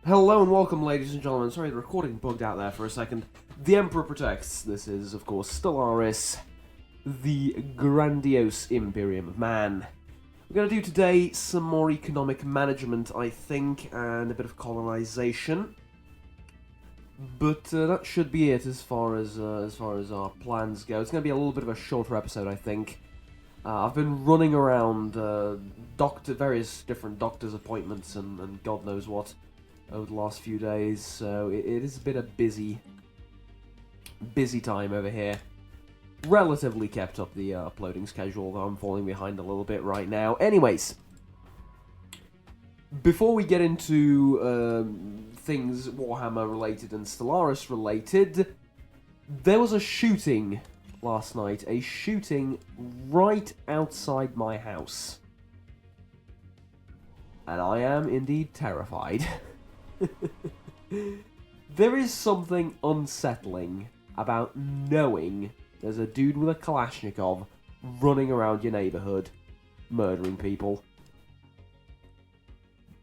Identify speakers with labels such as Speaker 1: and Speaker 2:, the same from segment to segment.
Speaker 1: Hello and welcome, ladies and gentlemen. Sorry, the recording bugged out there for a second. The Emperor Protects. This is, of course, Stellaris, the grandiose Imperium of Man. We're going to do today some more economic management, I think, and a bit of colonization. But that should be it as far as our plans go. It's going to be a little bit of a shorter episode, I think. I've been running around various different doctor's appointments and God knows what over the last few days, so it has been a busy time over here. Relatively kept up the uploading schedule, though I'm falling behind a little bit right now. Anyways, before we get into things Warhammer related and Stellaris related, there was a shooting last night. A shooting right outside my house. And I am indeed terrified. There is something unsettling about knowing there's a dude with a Kalashnikov running around your neighbourhood, murdering people.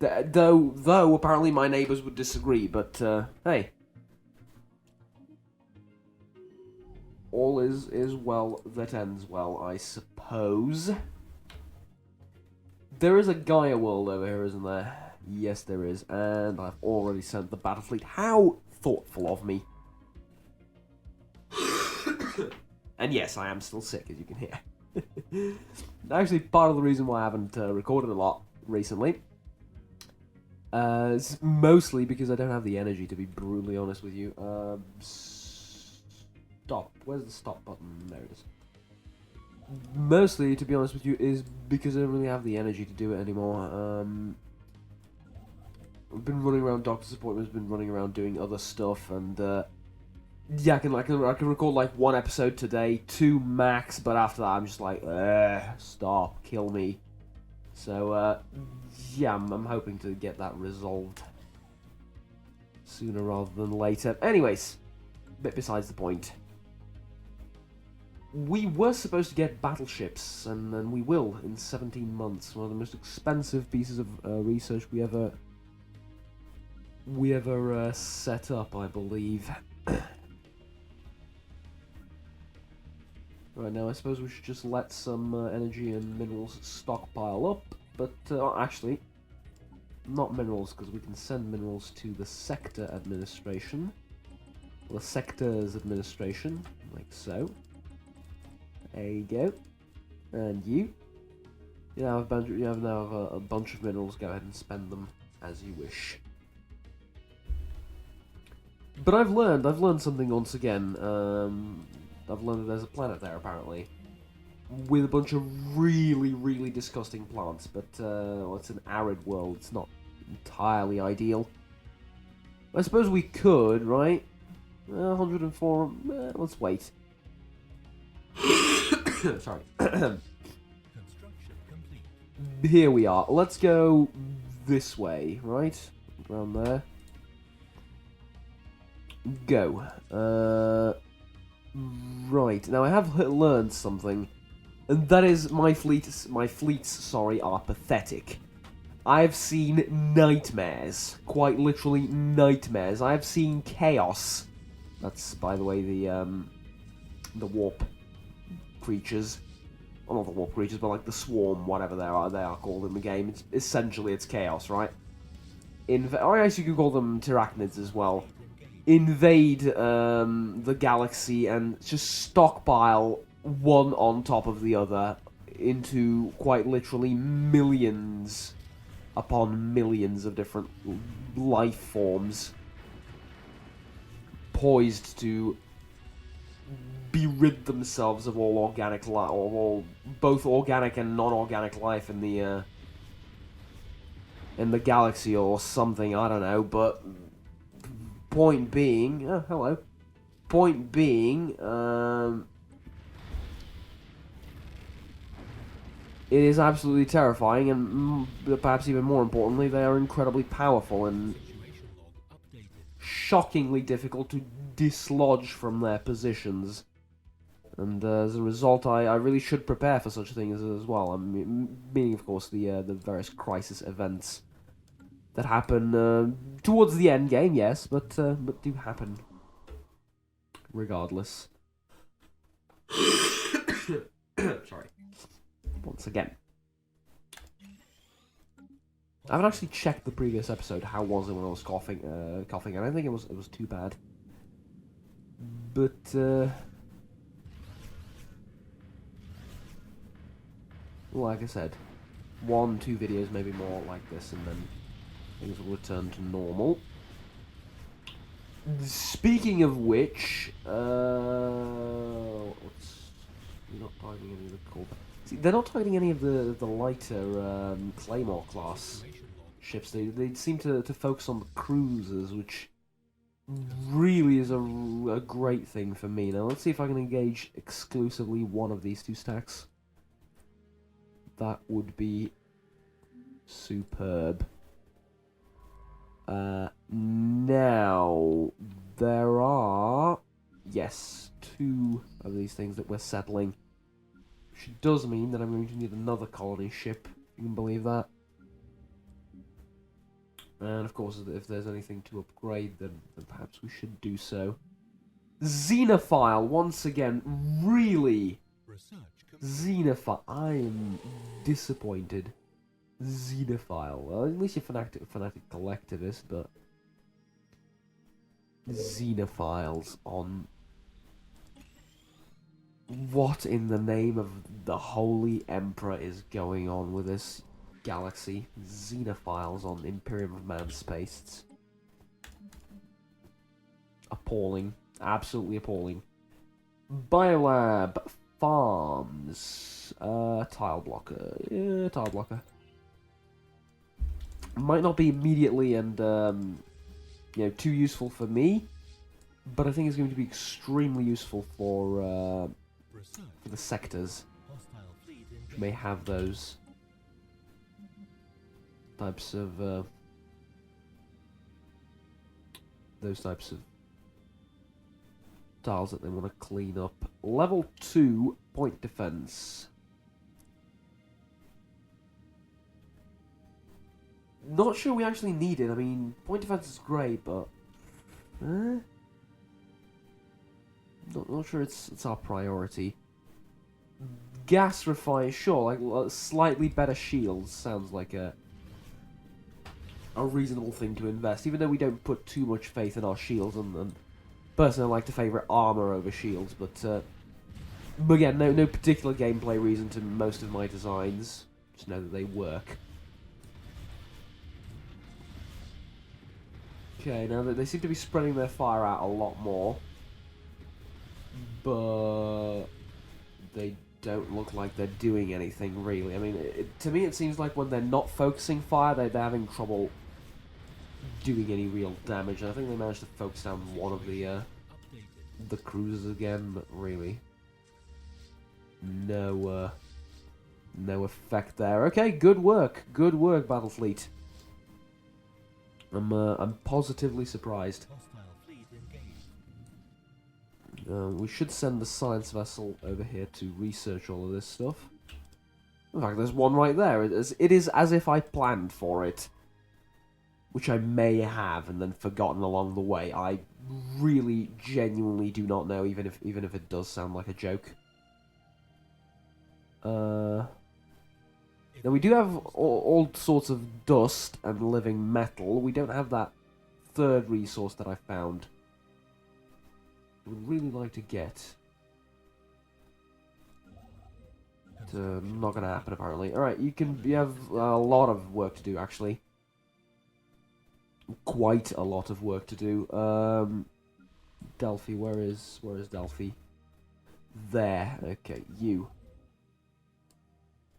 Speaker 1: Though apparently my neighbours would disagree, but hey. All is well that ends well, I suppose. There is a Gaia world over here, isn't there? Yes, there is, and I've already sent the battle fleet. How thoughtful of me. And yes, I am still sick, as you can hear. Actually, part of the reason why I haven't recorded a lot recently is mostly because I don't have the energy, to be brutally honest with you. Stop. Where's the stop button? There it is. Mostly, to be honest with you, is because I don't really have the energy to do it anymore. I've been running around doctor's appointments, been running around doing other stuff, and yeah, I can record like one episode today, 2 max, but after that I'm just like, stop, kill me. So yeah, I'm hoping to get that resolved sooner rather than later. Anyways, bit besides the point. We were supposed to get battleships, and we will in 17 months. One of the most expensive pieces of research we ever set up, I believe. Right now, I suppose we should just let some energy and minerals stockpile up, but actually, not minerals, because we can send minerals to the sector administration, the sectors administration, like so. There you go, and you have now a bunch of minerals. Go ahead and spend them as you wish. But I've learned something once again. I've learned that there's a planet there apparently, with a bunch of really disgusting plants. But well, it's an arid world. It's not entirely ideal. I suppose we could, right? 104. Let's wait. Sorry. Here we are. Let's go this way, right? Around there. Go. Right. Now I have learned something, and that is my fleets, are pathetic. I've seen nightmares. Quite literally nightmares. I've seen chaos. That's, by the way, the warp creatures. Well, not the warp creatures, but like the swarm, whatever they are called in the game. It's chaos, right? Or I guess you could call them tyrannids as well. Invade the galaxy and just stockpile one on top of the other into quite literally millions upon millions of different life forms, poised to rid themselves of all organic life, or both organic and non-organic life in the galaxy or something. I don't know, but point being, hello. Point being, it is absolutely terrifying, and perhaps even more importantly, they are incredibly powerful and shockingly difficult to dislodge from their positions. And as a result, I really should prepare for such things as well. Meaning, of course, the various crisis events that happen Towards the end game, yes, but do happen regardless. Sorry. Once again. I haven't actually checked the previous episode. How was it when I was coughing? I don't think it was too bad. But like I said, 1-2 videos, maybe more like this, and then things will return to normal. Speaking of which, you're not targeting any of the core. See, they're not targeting any of the lighter Claymore class ships. They seem to focus on the cruisers, which really is a great thing for me. Now let's see if I can engage exclusively one of these 2 stacks. That would be superb. Now there are, yes, 2 of these things that we're settling, which does mean that I'm going to need another colony ship, if you can believe that. And of course, if there's anything to upgrade, then perhaps we should do so. Xenophile, once again, really? Xenophile, I am disappointed. Xenophile, well, at least you're fanatic collectivist, but Xenophiles on... What in the name of the Holy Emperor is going on with this galaxy? Xenophiles on Imperium of Man Space. Appalling. Absolutely appalling. Biolab. Farms. Tile blocker. Yeah, tile blocker. Might not be immediately and, too useful for me, but I think it's going to be extremely useful for the sectors, which may have those types of tiles that they want to clean up. Level 2 point defense. Not sure we actually need it. I mean, point defense is great, but not sure it's our priority. Gas refine, sure, like slightly better shields sounds like a reasonable thing to invest, even though we don't put too much faith in our shields, and personally I like to favour armour over shields, but again, no particular gameplay reason to most of my designs, just know that they work. Okay, now they seem to be spreading their fire out a lot more, but they don't look like they're doing anything really. I mean, to me it seems like when they're not focusing fire, they're having trouble doing any real damage. And I think they managed to focus down one of the cruisers again, but really no effect there. Okay, good work, Battlefleet. I'm positively surprised. We should send the science vessel over here to research all of this stuff. In fact, there's one right there. It is as if I planned for it, which I may have and then forgotten along the way. I really, genuinely do not know, even if it does sound like a joke. Now we do have all sorts of dust and living metal. We don't have that 3rd resource that I found. I would really like to get. Not gonna happen apparently. Alright, you have a lot of work to do actually. Quite a lot of work to do. Delphi, where is Delphi? There. Okay, you.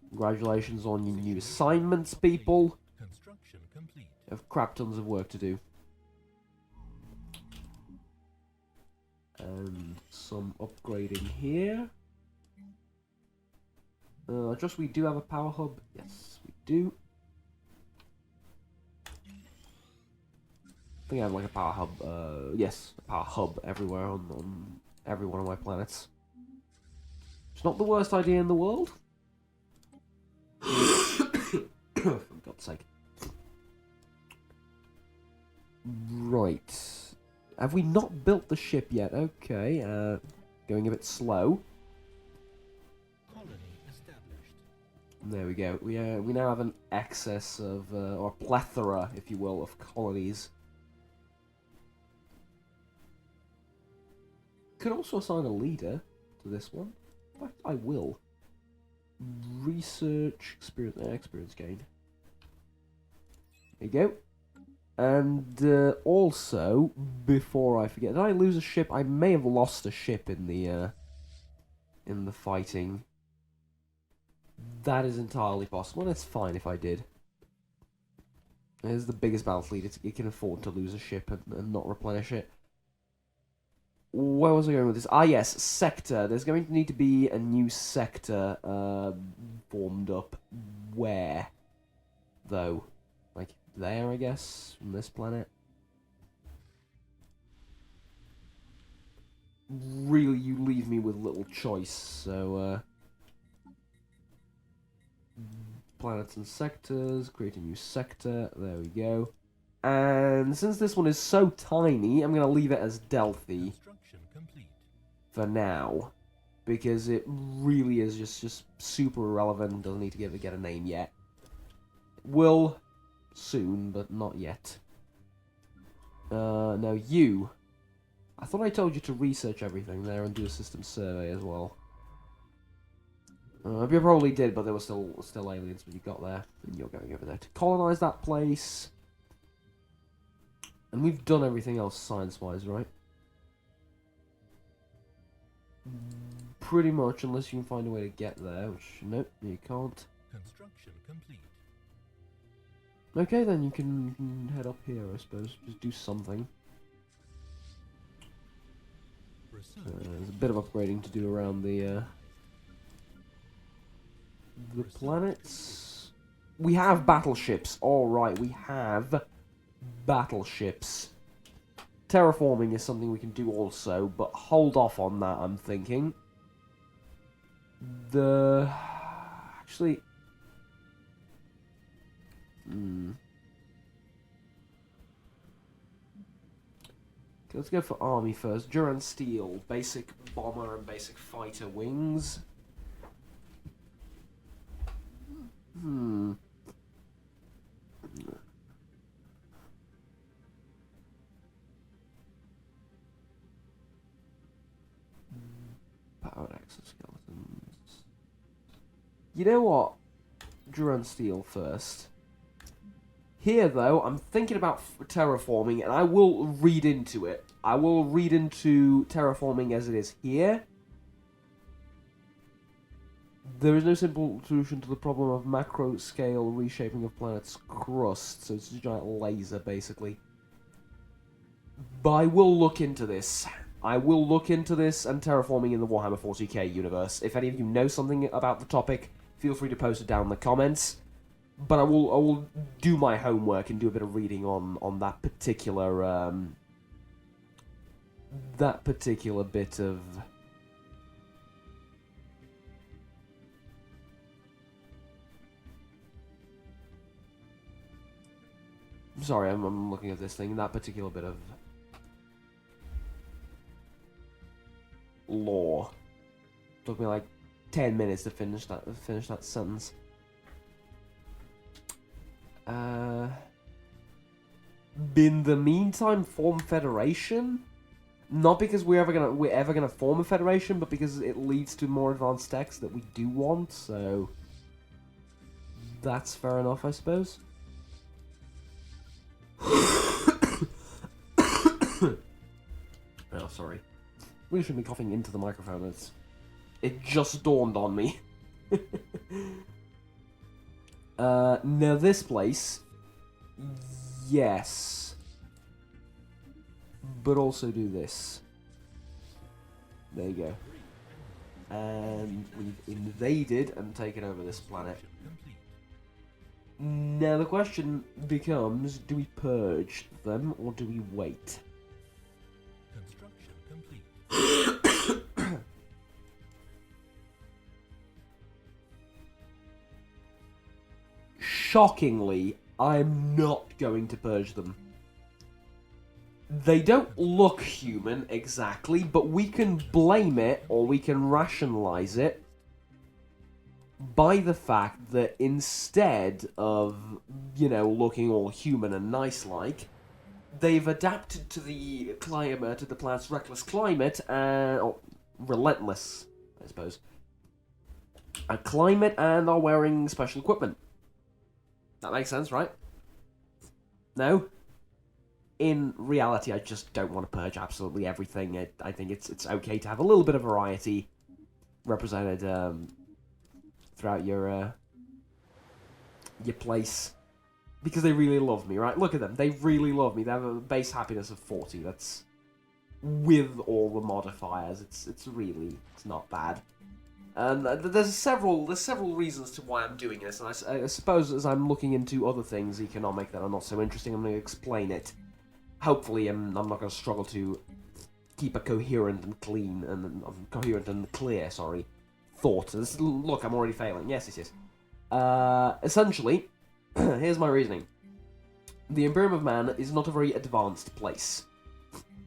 Speaker 1: Congratulations on your new assignments, people.
Speaker 2: Construction complete.
Speaker 1: You have crap tons of work to do. And some upgrading here. Just we do have a power hub. Yes, we do. I think I have like a power hub. Yes, a power hub everywhere on every one of my planets. It's not the worst idea in the world. For God's sake. Right. Have we not built the ship yet? Okay, going a bit slow.
Speaker 2: Colony established.
Speaker 1: There we go. We now have an excess of, or plethora, if you will, of colonies. Could also assign a leader to this one. In fact, I will. Research, experience gain. There you go. And also, before I forget, did I lose a ship? I may have lost a ship in the fighting. That is entirely possible, and it's fine if I did. It is the biggest battle fleet. It can afford to lose a ship and not replenish it. Where was I going with this? Ah, yes, sector. There's going to need to be a new sector formed up. Where? Though? Like, there, I guess? From this planet? Really, you leave me with little choice, so, planets and sectors, create a new sector, there we go. And since this one is so tiny, I'm going to leave it as Delphi for now. Because it really is just super irrelevant, doesn't need to get a name yet. Will soon, but not yet. Now you. I thought I told you to research everything there and do a system survey as well. You probably did, but there were still aliens when you got there. And you're going over there to colonize that place. And we've done everything else science-wise, right? Pretty much, unless you can find a way to get there, which, nope, you can't.
Speaker 2: Construction complete.
Speaker 1: Okay, then you can head up here, I suppose. Just do something. There's a bit of upgrading to do around the planets. We have battleships. Alright, we have battleships. Terraforming is something we can do also, but hold off on that, I'm thinking. Actually... Okay, let's go for army first. Durand Steel, basic bomber and basic fighter wings. Powered exoskeletons. You know what? Durand Steel first. Here, though, I'm thinking about terraforming, and I will read into it. I will read into terraforming as it is here. There is no simple solution to the problem of macro-scale reshaping of planets' crust, so it's a giant laser, basically. But I will look into this. I will look into this and terraforming in the Warhammer 40K universe. If any of you know something about the topic, feel free to post it down in the comments. But I will do my homework and do a bit of reading on that particular bit of. Sorry, I'm looking at this thing. That particular bit of lore took me like 10 minutes to finish that sentence. In the meantime, form federation. Not because we're ever gonna form a federation, but because it leads to more advanced techs that we do want. So that's fair enough, I suppose. Oh, sorry. We shouldn't be coughing into the microphone. It just dawned on me. Now this place, yes, but also do this. There you go. And we've invaded and taken over this planet. Now the question becomes, do we purge them or do we wait?
Speaker 2: Construction complete.
Speaker 1: Shockingly, I'm not going to purge them. They don't look human exactly, but we can blame it, or we can rationalize it, by the fact that instead of, looking all human and nice-like, they've adapted to the climate, to the planet's reckless climate, or relentless, I suppose, a climate, and are wearing special equipment. That makes sense, right? No? In reality, I just don't want to purge absolutely everything. I think it's okay to have a little bit of variety represented throughout your place, because they really love me, right? Look at them, they really love me. They have a base happiness of 40. That's with all the modifiers. It's not bad. And there's several reasons to why I'm doing this, and I suppose as I'm looking into other things economic that are not so interesting, I'm going to explain it. Hopefully, I'm not going to struggle to keep a coherent and clean and clear, thought. Look, I'm already failing. Yes. Essentially, here's my reasoning. The Imperium of Man is not a very advanced place.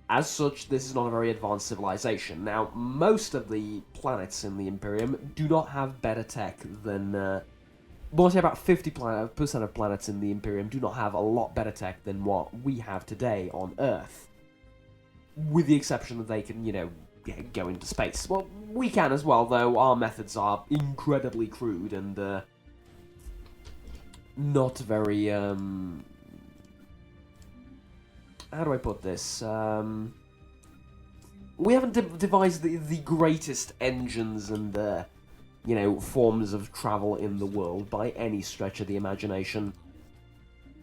Speaker 1: As such, this is not a very advanced civilization. Now, most of the planets in the Imperium do not have better tech than... Well, I'd say about 50% of planets in the Imperium do not have a lot better tech than what we have today on Earth. With the exception that they can, go into space. Well, we can as well, though our methods are incredibly crude and, not very, how do I put this? We haven't devised the greatest engines and, forms of travel in the world by any stretch of the imagination.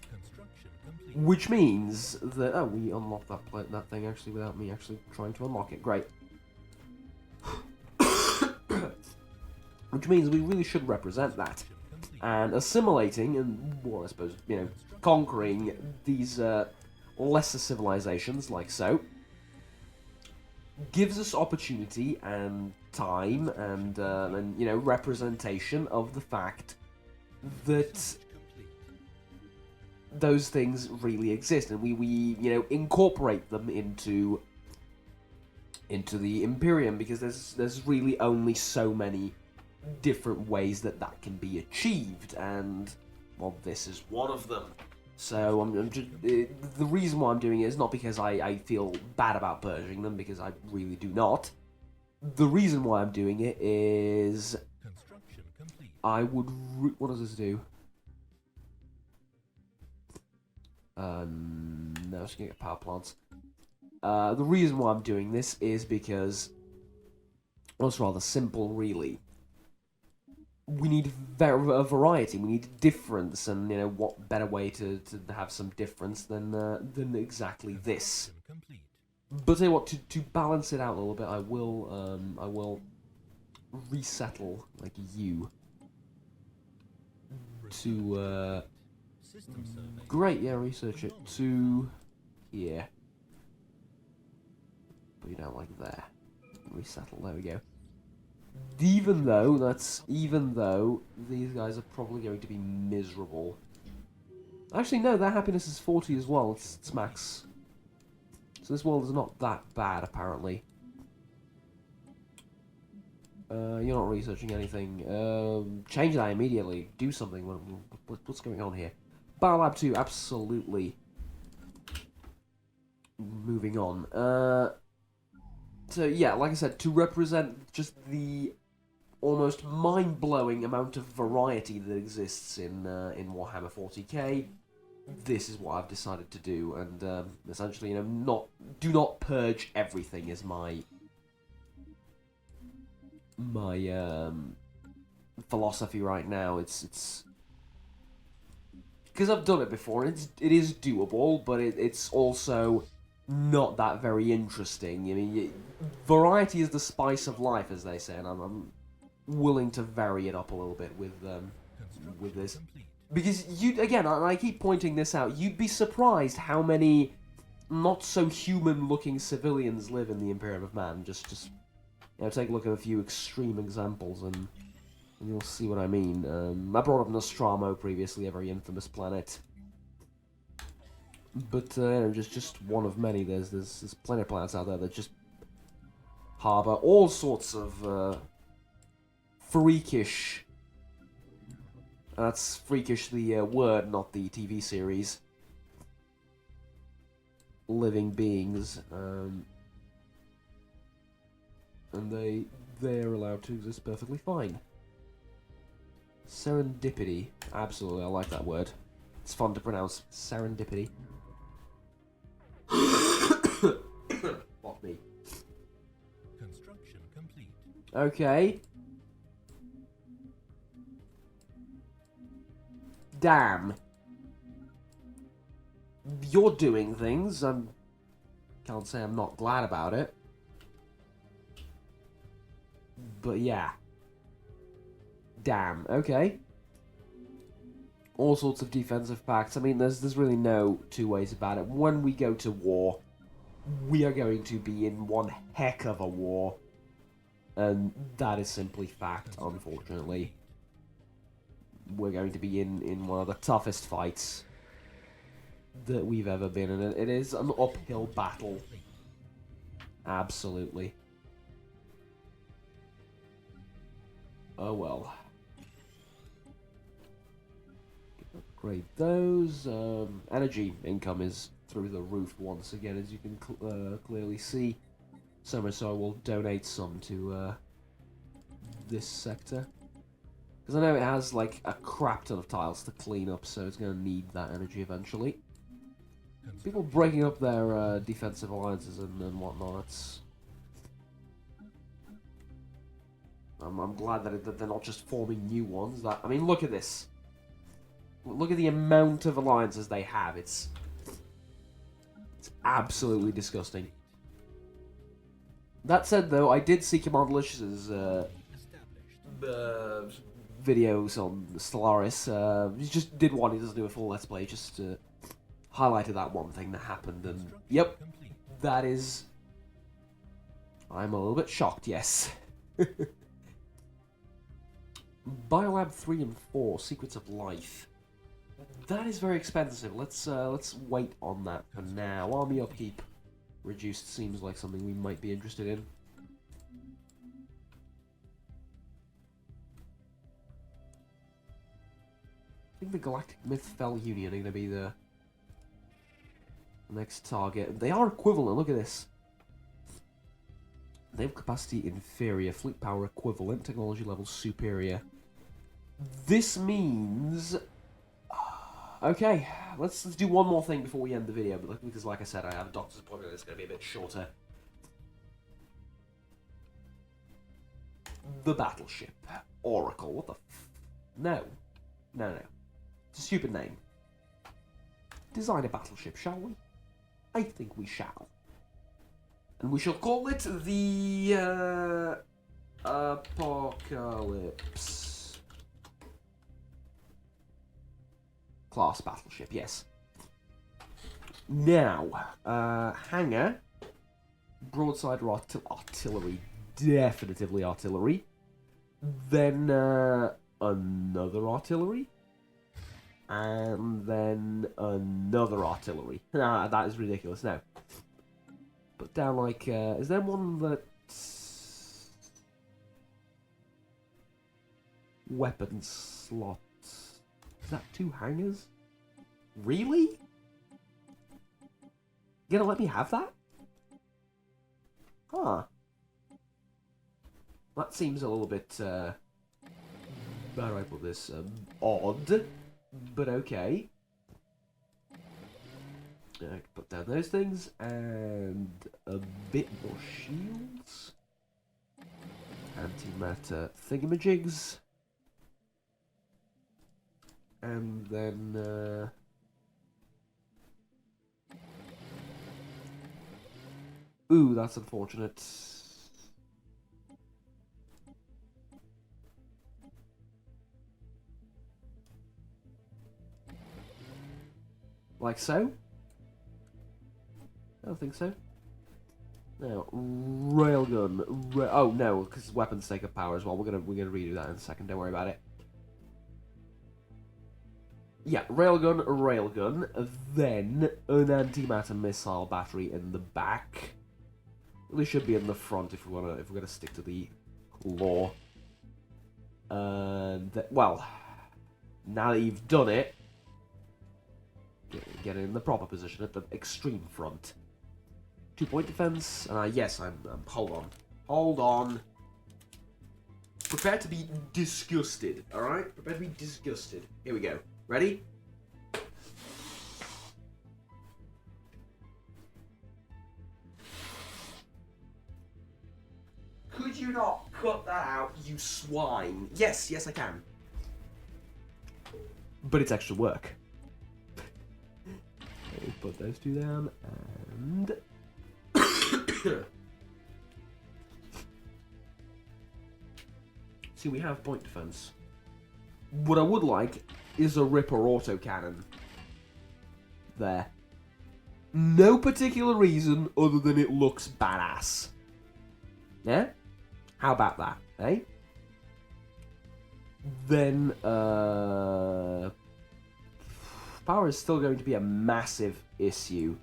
Speaker 2: Construction complete.
Speaker 1: Which means that... Oh, we unlocked that thing actually without me actually trying to unlock it. Great. Which means we really should represent that. And assimilating and, well, I suppose, conquering these lesser civilizations, like so, gives us opportunity and time and representation of the fact that those things really exist, and we incorporate them into the Imperium, because there's really only so many different ways that can be achieved, and well, this is one of them. So I'm just, the reason why I'm doing it is not because I feel bad about purging them, because I really do not. The reason why I'm doing it is
Speaker 2: Construction complete.
Speaker 1: I would... what does this do? No, it's gonna get power plants. The reason why I'm doing this is because, well, it's rather simple, really. We need a variety. We need difference, and what better way to have some difference than exactly this.
Speaker 2: Construction complete.
Speaker 1: But tell you what, to balance it out a little bit, I will resettle like you to
Speaker 2: System survey.
Speaker 1: great, yeah, research it to here. Put it out like there. Resettle. There we go. Even though these guys are probably going to be miserable. Actually, no, their happiness is 40 as well. It's max. So this world is not that bad, apparently. You're not researching anything. Change that immediately. Do something. What's going on here? Biolab 2, absolutely. Moving on. So yeah, like I said, to represent just the almost mind-blowing amount of variety that exists in Warhammer 40K, this is what I've decided to do, and essentially, do not purge everything is my philosophy right now. It's because I've done it before. It is doable, but it's also not that very interesting. I mean, variety is the spice of life, as they say, and I'm willing to vary it up a little bit with this.
Speaker 2: Complete.
Speaker 1: Because again, I keep pointing this out, you'd be surprised how many not so human-looking civilians live in the Imperium of Man. Just take a look at a few extreme examples, and you'll see what I mean. I brought up Nostromo previously, a very infamous planet. But just one of many. There's plenty of planets out there that just harbor all sorts of freakish. That's freakish, the word, not the TV series. Living beings, and they're allowed to exist perfectly fine. Serendipity, absolutely, I like that word. It's fun to pronounce. Serendipity. Fuck me.
Speaker 2: Construction complete.
Speaker 1: Okay. Damn. You're doing things. Can't say I'm not glad about it. But yeah. Damn. Okay. All sorts of defensive pacts. I mean, there's really no two ways about it. When we go to war, we are going to be in one heck of a war. And that is simply fact, unfortunately. We're going to be in one of the toughest fights that we've ever been in. It is an uphill battle. Absolutely. Oh well. Upgrade those. Energy income is through the roof once again, as you can clearly see. So much so I will donate some to this sector. Because I know it has like a crap ton of tiles to clean up, so it's going to need that energy eventually. People breaking up their defensive alliances and whatnot. I'm glad that they're not just forming new ones. I mean, look at this. Look at the amount of alliances they have. It's absolutely disgusting. That said, though, I did see Command Delicious's videos on Stellaris. He just did one. He doesn't do a full Let's Play. Just highlighted that one thing that happened, and yep, that is. I'm a little bit shocked. Yes. Biolab 3 and 4, Secrets of Life. That is very expensive. Let's wait on that for now. Army upkeep reduced seems like something we might be interested in. I think the Galactic Myth-Fel Union are going to be the next target. They are equivalent, look at this. Naval capacity inferior, fleet power equivalent, technology level superior. This means... Okay, let's do one more thing before we end the video, because like I said, I have a doctor's appointment, it's going to be a bit shorter. The battleship. Oracle, what the No. No. It's a stupid name. Design a battleship, shall we? I think we shall. And we shall call it the Apocalypse class battleship, yes. Now, hangar, broadside artillery, definitively artillery. Then another artillery. And then another artillery. Ah, that is ridiculous. Now, put down like, is there one that... Weapons slots. Is that 2 hangars? Really? You gonna let me have that? Huh. That seems a little bit, how do I put this? Odd. But okay. I can put down those things, and a bit more shields. Antimatter thingamajigs. And then, ooh, that's unfortunate. Like so? I don't think so. Now, railgun. Oh no, because weapons take up power as well. We're gonna redo that in a second. Don't worry about it. Yeah, railgun, then an antimatter missile battery in the back. Really should be in the front if we're gonna stick to the law. And well, now that you've done it, get it in the proper position at the extreme front. 2-point defense. Yes, I'm. Hold on. Prepare to be disgusted. All right, prepare to be disgusted. Here we go. Ready? Could you not cut that out, you swine? Yes, I can. But it's extra work. Put those two down, and... See, we have point defense. What I would like is a Ripper autocannon. There. No particular reason other than it looks badass. Yeah? How about that, eh? Then, power is still going to be a massive issue.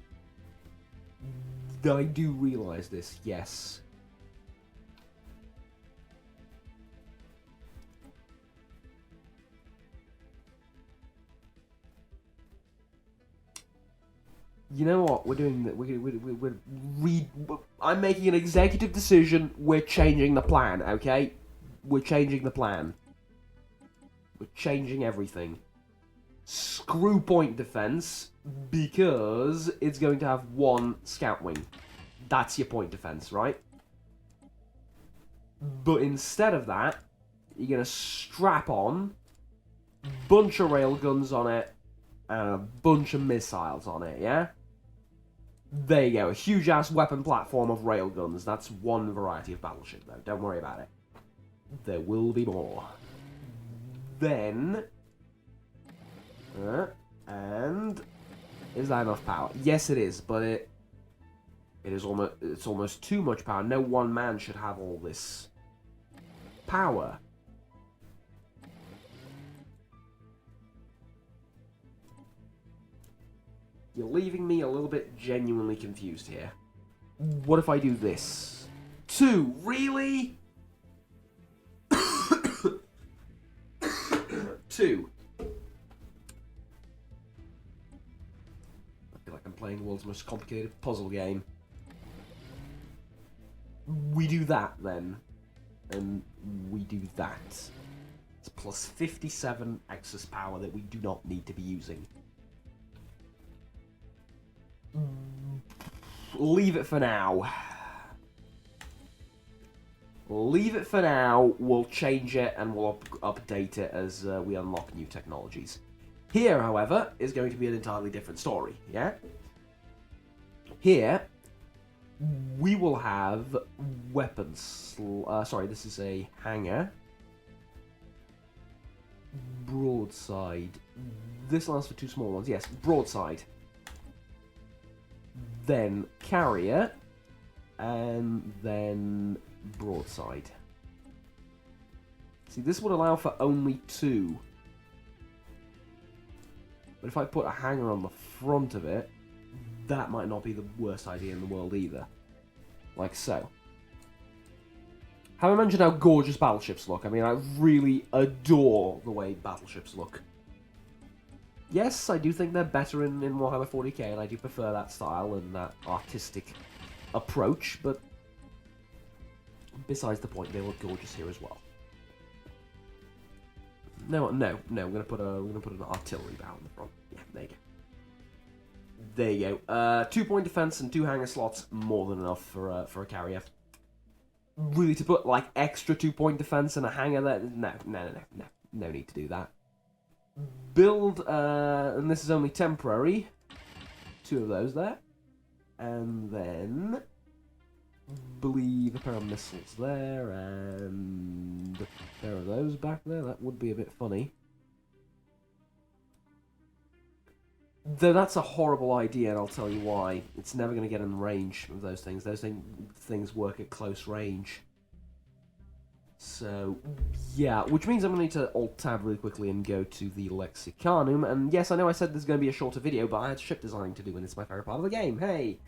Speaker 1: I do realise this, yes. You know what? We're doing that. I'm making an executive decision. We're changing the plan, okay? We're changing the plan. We're changing everything. Screw point defense, because it's going to have one scout wing. That's your point defense, right? But instead of that, you're going to strap on a bunch of railguns on it and a bunch of missiles on it, yeah? There you go, a huge-ass weapon platform of railguns. That's one variety of battleship, though. Don't worry about it. There will be more. Then... and... is that enough power? Yes, it is, but it's almost too much power. No one man should have all this power. You're leaving me a little bit genuinely confused here. What if I do this? 2, really? 2. I feel like I'm playing the world's most complicated puzzle game. We do that then. And we do that. It's plus 57 excess power that we do not need to be using. Leave it for now. Leave it for now. We'll change it and we'll update it as we unlock new technologies. Here, however, is going to be an entirely different story, yeah? Here, we will have weapons. Sorry, this is a hangar. Broadside. This lasts for 2 small ones. Yes, broadside. Then carrier, and then broadside. See, this would allow for only 2. But if I put a hangar on the front of it, that might not be the worst idea in the world either. Like so. Have I mentioned how gorgeous battleships look? I mean, I really adore the way battleships look. Yes, I do think they're better in Warhammer 40k, and I do prefer that style and that artistic approach, but besides the point, they look gorgeous here as well. No, we're gonna put an artillery bow in the front. Yeah, there you go. There you go. 2-point defense and 2 hangar slots, more than enough for a carrier. Really, to put like extra 2-point defense and a hangar there? No need to do that. Build, and this is only temporary, 2 of those there, and then believe a pair of missiles there, and a pair of those back there. That would be a bit funny. Though that's a horrible idea, and I'll tell you why. It's never going to get in range of those things. Those things work at close range. So, yeah, which means I'm going to need to alt-tab really quickly and go to the Lexicanum. And yes, I know I said this is going to be a shorter video, but I had ship designing to do, and it's my favourite part of the game. Hey!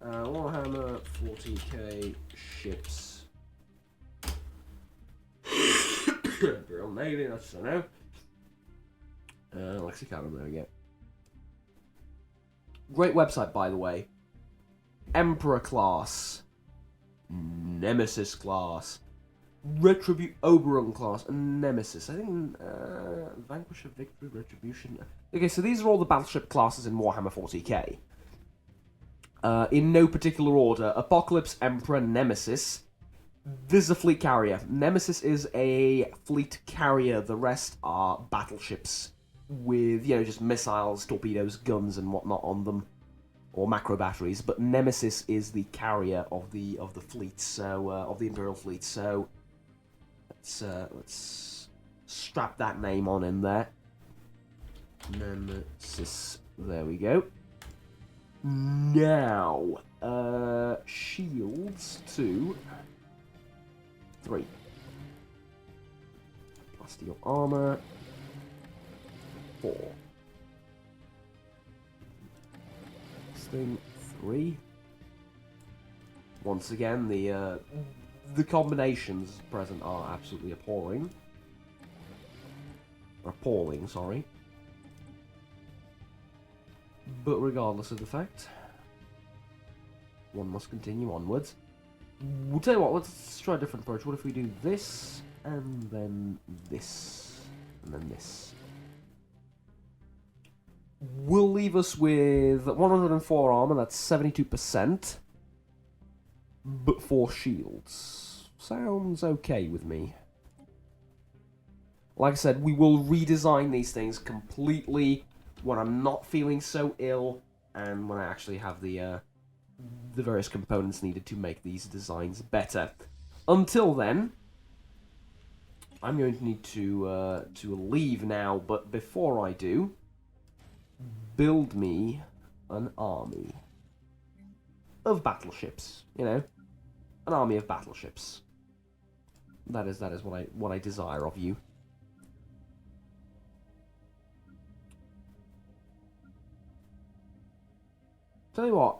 Speaker 1: Warhammer 40K ships. Imperial Navy, that's what I know. Lexicanum, there we go. Great website, by the way. Emperor class. Nemesis class. Oberon class, and Nemesis. I think Vanquisher, Victory, Retribution. Okay, so these are all the battleship classes in Warhammer 40k. In no particular order: Apocalypse, Emperor, Nemesis. This is a fleet carrier. Nemesis is a fleet carrier. The rest are battleships with, you know, just missiles, torpedoes, guns, and whatnot on them, or macro batteries. But Nemesis is the carrier of the fleet, so of the Imperial fleet. So. Let's strap that name on in there. Nemesis. There we go. Now, shields 2, 3. Plasteel armor 4. This thing 3. Once again, the combinations present are absolutely appalling. Appalling, sorry. But regardless of the fact, one must continue onwards. We'll tell you what, let's try a different approach. What if we do this, and then this, and then this? Will leave us with 104 armor, that's 72%. But 4 shields. Sounds okay with me. Like I said, we will redesign these things completely when I'm not feeling so ill, and when I actually have the various components needed to make these designs better. Until then, I'm going to need to leave now, but before I do, build me an army of battleships, you know, an army of battleships. That is what I desire of you. Tell you what,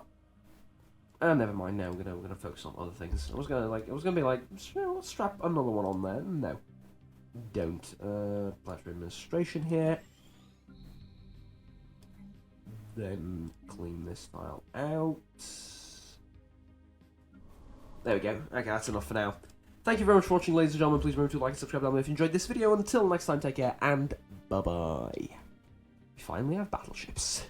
Speaker 1: never mind. Now we're gonna focus on other things. I was gonna be like, let's strap another one on there. No, don't. Planetary administration here. Then clean this file out. There we go. Okay, that's enough for now. Thank you very much for watching, ladies and gentlemen. Please remember to like and subscribe down below if you enjoyed this video. Until next time, take care, and bye-bye. We finally have battleships.